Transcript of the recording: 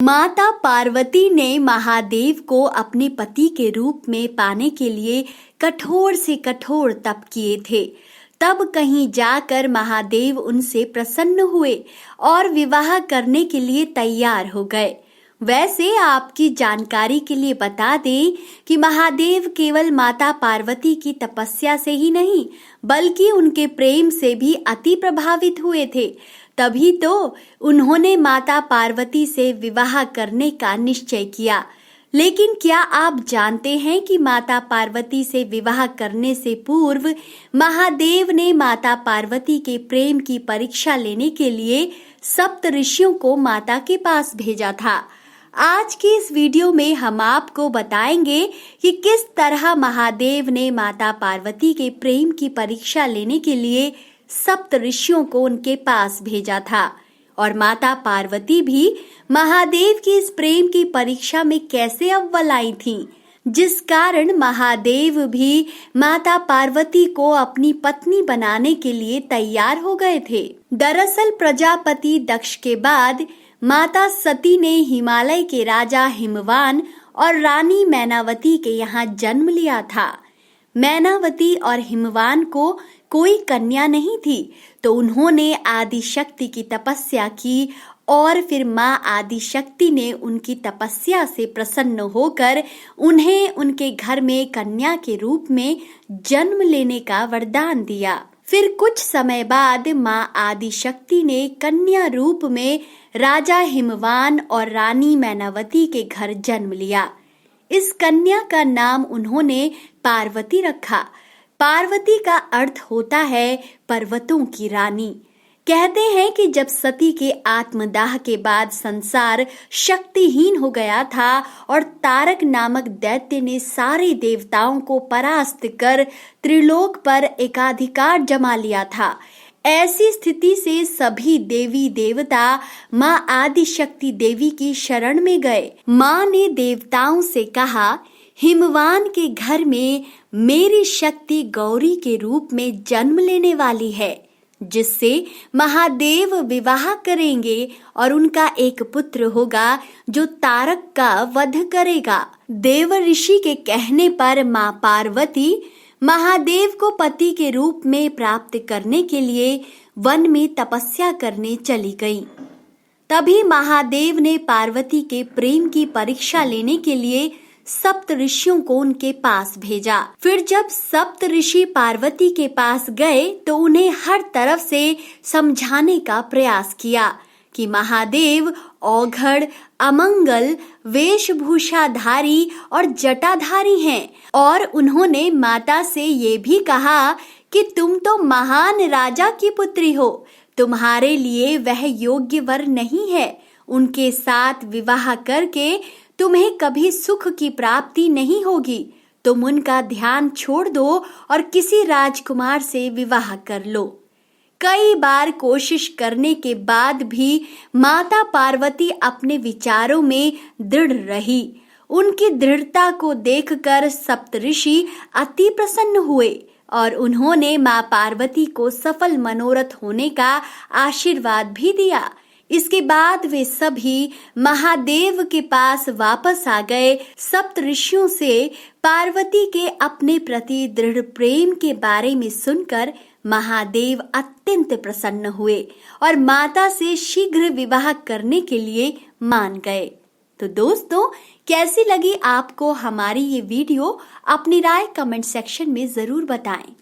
माता पार्वती ने महादेव को अपने पति के रूप में पाने के लिए कठोर से कठोर तप किए थे। तब कहीं जाकर महादेव उनसे प्रसन्न हुए और विवाह करने के लिए तैयार हो गए। वैसे आपकी जानकारी के लिए बता दें कि महादेव केवल माता पार्वती की तपस्या से ही नहीं बल्कि उनके प्रेम से भी अति प्रभावित हुए थे। तभी तो उन्होंने माता पार्वती से विवाह करने का निश्चय किया। लेकिन क्या आप जानते हैं कि माता पार्वती से विवाह करने से पूर्व महादेव ने माता पार्वती के प्रेम की परीक्षा लेने के लिए सप्त ऋषियों को माता के पास भेजा था। आज की इस वीडियो में हम आपको बताएंगे कि किस तरह महादेव ने माता पार्वती के प्रेम की परीक्षा लेने के लिए सप्त ऋषियों को उनके पास भेजा था और माता पार्वती भी महादेव की इस प्रेम की परीक्षा में कैसे अव्वल आई थीं, जिस कारण महादेव भी माता पार्वती को अपनी पत्नी बनाने के लिए तैयार हो गए थे। दरअसल प्रजापति दक्ष के बाद माता सती ने हिमालय के राजा हिमवान और रानी मैनावती के यहाँ जन्म लिया था। मैनावती और हिमवान को कोई कन्या नहीं थी, तो उन्होंने आदिशक्ति की तपस्या की और फिर माँ आदिशक्ति ने उनकी तपस्या से प्रसन्न होकर उन्हें उनके घर में कन्या के रूप में जन्म लेने का वरदान दिया। फिर कुछ समय बाद माँ आदिशक्ति ने कन्या रूप में राजा हिमवान और रानी मैनावती के घर जन्म लिया। इस कन्या का नाम उन्होंने पार्वती रखा। पार्वती का अर्थ होता है पर्वतों की रानी। कहते हैं कि जब सती के आत्मदाह के बाद संसार शक्तिहीन हो गया था और तारक नामक दैत्य ने सारे देवताओं को परास्त कर त्रिलोक पर एकाधिकार जमा लिया था, ऐसी स्थिति से सभी देवी देवता माँ आदिशक्ति देवी की शरण में गए। माँ ने देवताओं से कहा, हिमवान के घर में मेरी शक्ति गौरी के रूप में जन्म लेने वाली है, जिससे महादेव विवाह करेंगे और उनका एक पुत्र होगा जो तारक का वध करेगा। देव ऋषि के कहने पर माँ पार्वती महादेव को पति के रूप में प्राप्त करने के लिए वन में तपस्या करने चली गईं। तभी महादेव ने पार्वती के प्रेम की परीक्षा लेने के लिए सप्त ऋषियों को उनके पास भेजा। फिर जब सप्त ऋषि पार्वती के पास गए तो उन्हें हर तरफ से समझाने का प्रयास किया कि महादेव औघड़, अमंगल, वेशभूषाधारी और जटाधारी हैं और उन्होंने माता से ये भी कहा कि तुम तो महान राजा की पुत्री हो, तुम्हारे लिए वह योग्य वर नहीं है। उनके साथ विवाह करके तुम्हें कभी सुख की प्राप्ति नहीं होगी। तुम उनका ध्यान छोड़ दो और किसी राजकुमार से विवाह कर लो। कई बार कोशिश करने के बाद भी माता पार्वती अपने विचारों में दृढ़ रही। उनकी दृढ़ता को देखकर सप्तऋषि अति प्रसन्न हुए और उन्होंने माँ पार्वती को सफल मनोरथ होने का आशीर्वाद भी दिया। इसके बाद वे सभी महादेव के पास वापस आ गए। सप्त ऋषियों से पार्वती के अपने प्रति दृढ़ प्रेम के बारे में सुनकर महादेव अत्यंत प्रसन्न हुए और माता से शीघ्र विवाह करने के लिए मान गए। तो दोस्तों, कैसी लगी आपको हमारी ये वीडियो? अपनी राय कमेंट सेक्शन में जरूर बताएं।